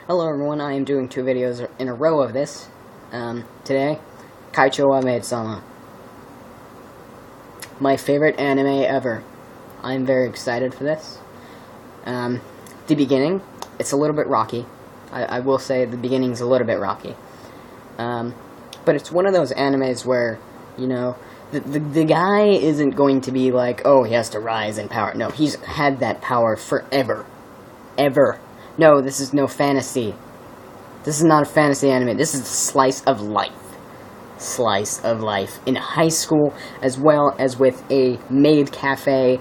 Hello everyone, I am doing 2 videos in a row of this. Today, Kaichou wa Maid-sama. My favorite anime ever. I'm very excited for this. The beginning, it's a little bit rocky. I will say the beginning's a little bit rocky. But it's one of those animes where, you know, the guy isn't going to be like, oh, he has to rise in power. No, he's had that power forever. Ever. No, this is no fantasy. This is not a fantasy anime. This is a slice of life. Slice of life. In high school, as well as with a maid cafe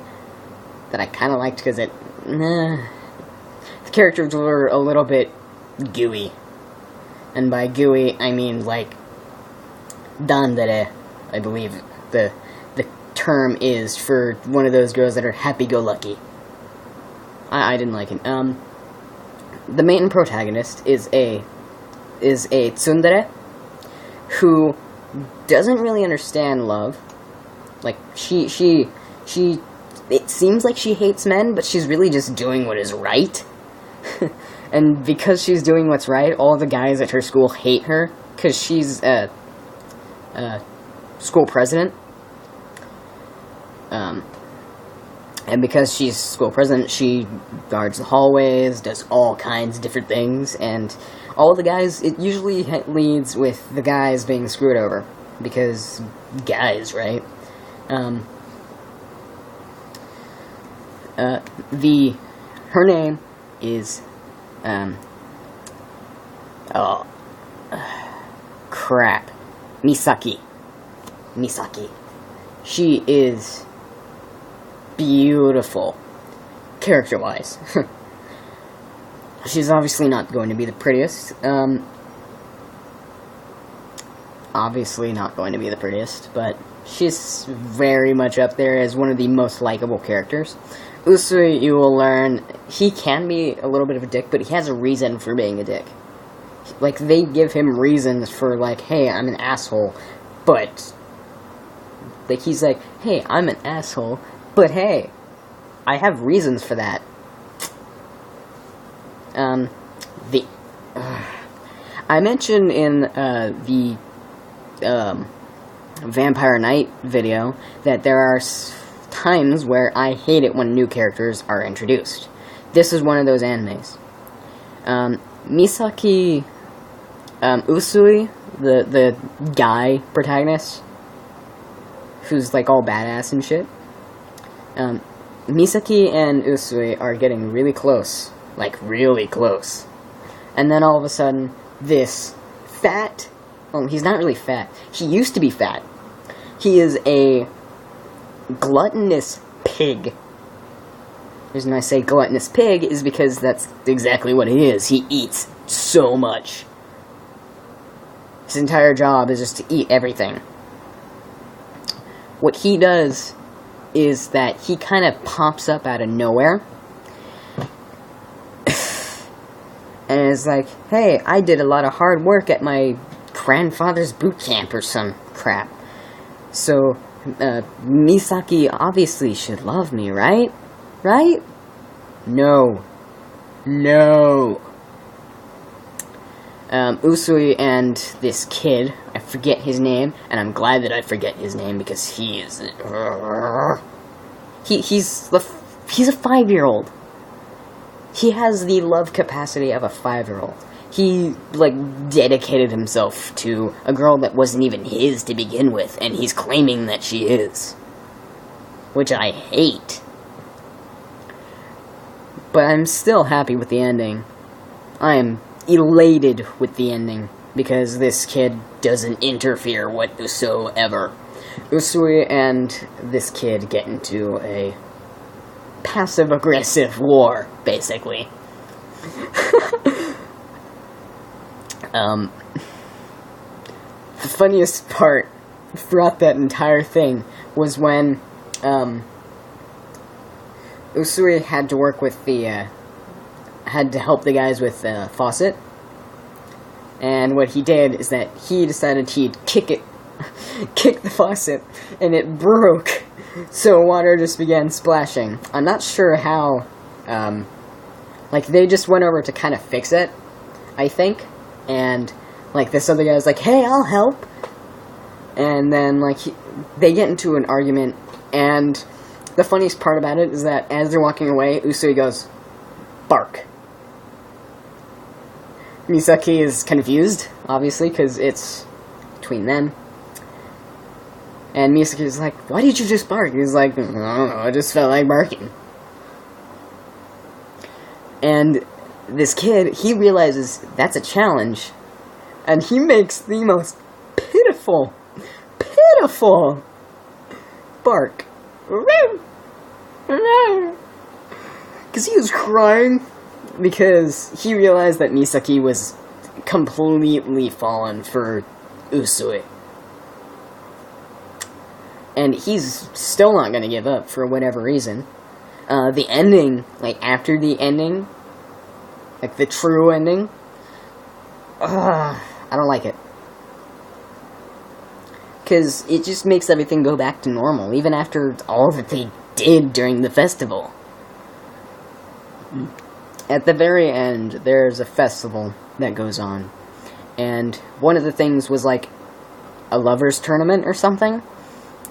that I kind of liked because the characters were a little bit gooey. And by gooey, I mean, like, dandere, I believe the term is for one of those girls that are happy-go-lucky. I didn't like it. The main protagonist is a tsundere who doesn't really understand love. Like, she it seems like she hates men, but she's really just doing what is right. And because she's doing what's right, all the guys at her school hate her, because she's a school president. And because she's school president, she guards the hallways, does all kinds of different things, and all the guys, it usually leads with the guys being screwed over, because guys, right? Her name is, Misaki. She is beautiful, character-wise. She's obviously not going to be the prettiest. But she's very much up there as one of the most likable characters. Usui, you will learn, he can be a little bit of a dick, but he has a reason for being a dick. Like, they give him reasons for, like, hey, I'm an asshole, but, like, he's like, hey, I'm an asshole, but hey, I have reasons for that. I mentioned in the Vampire Knight video that there are times where I hate it when new characters are introduced. This is one of those animes. Misaki Usui, the guy protagonist, who's like all badass and shit. Misaki and Usui are getting really close. Like, really close. And then all of a sudden, this fat... Well, he's not really fat. He used to be fat. He is a gluttonous pig. The reason I say gluttonous pig is because that's exactly what he is. He eats so much. His entire job is just to eat everything. What he does is that he kind of pops up out of nowhere. And is like, hey, I did a lot of hard work at my grandfather's boot camp or some crap. So, Misaki obviously should love me, right? Right? No. No. Usui and this kid, I forget his name, and I'm glad that I forget his name because he is... He's a 5-year-old. He has the love capacity of a 5-year-old. He, like, dedicated himself to a girl that wasn't even his to begin with, and he's claiming that she is. Which I hate. But I'm still happy with the ending. I am elated with the ending, because this kid doesn't interfere whatsoever. Usui and this kid get into a passive-aggressive war, basically. The funniest part throughout that entire thing was when, Usui had to work with had to help the guys with the faucet, and what he did is that he decided he'd kick the faucet, and it broke, so water just began splashing. I'm not sure how, like, they just went over to kind of fix it, I think. And, like, this other guy's like, hey, I'll help. And then, like, they get into an argument, and the funniest part about it is that as they're walking away, Usui goes, bark. Misaki is confused, obviously, because it's between them. And Misaki is like, why did you just bark? He's like, I don't know, I just felt like barking. And this kid, he realizes that's a challenge, and he makes the most pitiful bark. Because he was crying because he realized that Misaki was completely fallen for Usui. And he's still not going to give up for whatever reason. The ending, like after the ending, like the true ending, I don't like it. Because it just makes everything go back to normal, even after all that they did during the festival. At the very end, there's a festival that goes on. And one of the things was like a lovers tournament or something,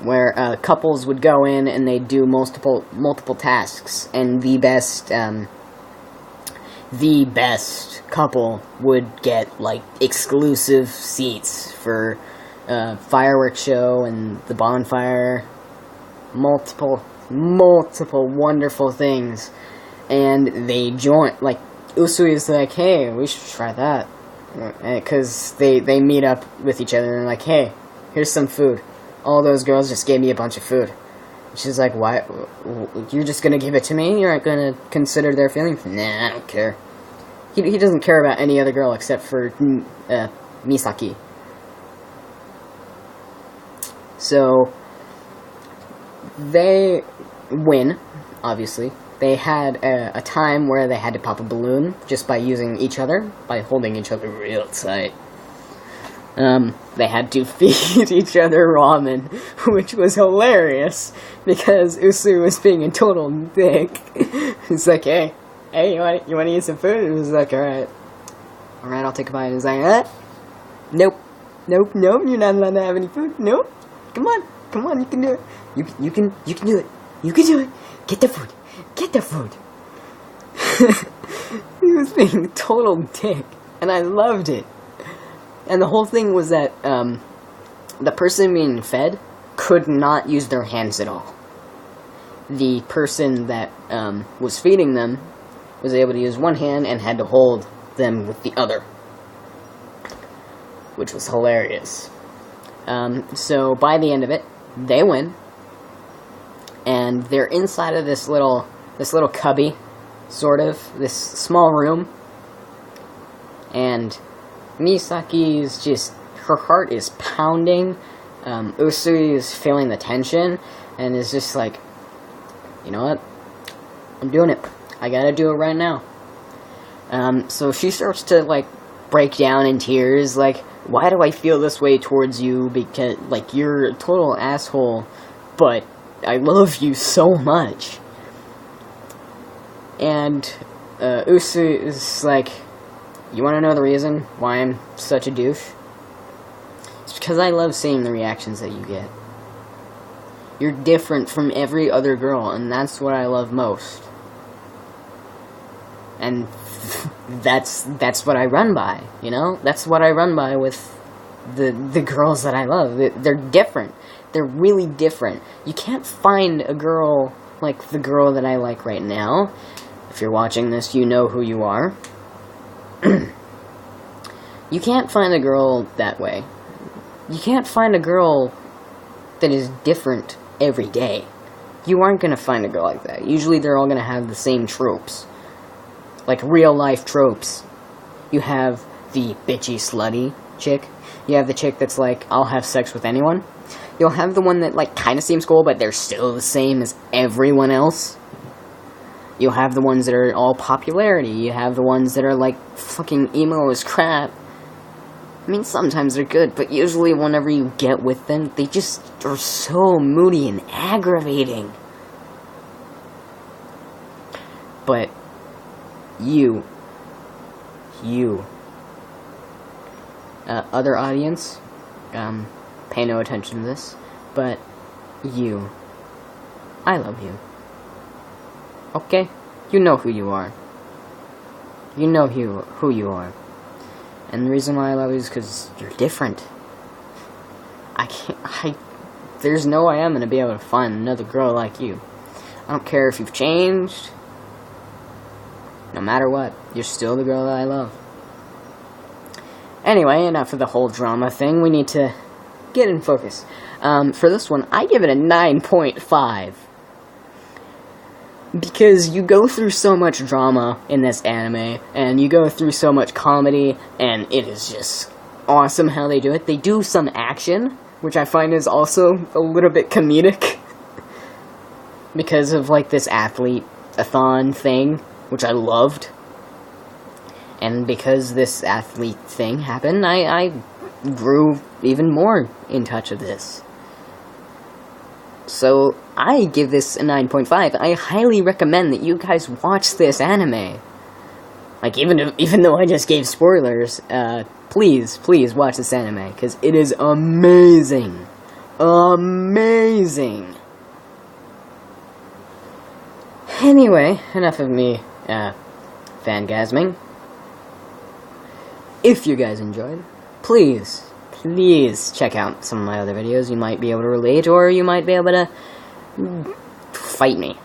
where couples would go in and they'd do multiple tasks, and the best couple would get like exclusive seats for fireworks show and the bonfire, multiple wonderful things. And they join, like, Usui is like, hey, we should try that, because they meet up with each other and like, hey, here's some food. All those girls just gave me a bunch of food. She's like, why? You're just gonna give it to me? You're not gonna consider their feelings? Nah, I don't care. He doesn't care about any other girl except for Misaki. So they win, obviously. They had a time where they had to pop a balloon just by using each other, by holding each other real tight. They had to feed each other ramen, which was hilarious, because Usui was being a total dick. He's like, hey, you want to eat some food? And he was like, alright, I'll take a bite. And he's like, nope, you're not allowed to have any food, nope, come on, you can do it, you can do it, get the food. He was being a total dick, and I loved it. And the whole thing was that the person being fed could not use their hands at all. The person that was feeding them was able to use one hand and had to hold them with the other, which was hilarious. So by the end of it, they win, and they're inside of this little cubby, sort of, this small room, and Misaki's just, her heart is pounding. Usui is feeling the tension and is just like, you know what, I'm doing it, I gotta do it right now. So she starts to like break down in tears, like, why do I feel this way towards you? Because, like, you're a total asshole, but I love you so much. And Usui is like, you want to know the reason why I'm such a douche? It's because I love seeing the reactions that you get. You're different from every other girl, and that's what I love most. And that's what I run by, you know? That's what I run by with the girls that I love. They're different. They're really different. You can't find a girl like the girl that I like right now. If you're watching this, you know who you are. You can't find a girl that way. You can't find a girl that is different every day. You aren't going to find a girl like that. Usually they're all going to have the same tropes. Like real life tropes. You have the bitchy, slutty chick. You have the chick that's like, I'll have sex with anyone. You'll have the one that like kind of seems cool, but they're still the same as everyone else. You'll have the ones that are all popularity. You have the ones that are like fucking emo as crap. I mean, sometimes they're good, but usually whenever you get with them, they just are so moody and aggravating. But you Other audience, pay no attention to this, but you, I love you. Okay? You know who you are. You know who you are. And the reason why I love you is because you're different. There's no way I'm gonna be able to find another girl like you. I don't care if you've changed. No matter what, you're still the girl that I love. Anyway, enough of the whole drama thing. We need to get in focus. For this one, I give it a 9.5. Because you go through so much drama in this anime, and you go through so much comedy, and it is just awesome how they do it. They do some action, which I find is also a little bit comedic. Because of, like, this athlete-a-thon thing, which I loved. And because this athlete thing happened, I grew even more in touch with this. So, I give this a 9.5. I highly recommend that you guys watch this anime. Like, even though I just gave spoilers, please watch this anime, because it is amazing. Amazing! Anyway, enough of me, fangasming. If you guys enjoyed, please check out some of my other videos. You might be able to relate, or you might be able to fight me.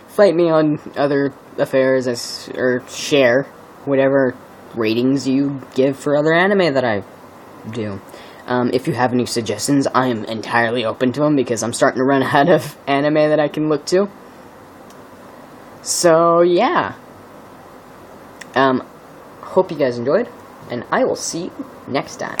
Fight me on other affairs, or share whatever ratings you give for other anime that I do. If you have any suggestions, I am entirely open to them, because I'm starting to run out of anime that I can look to. So, yeah. Hope you guys enjoyed, and I will see you next time.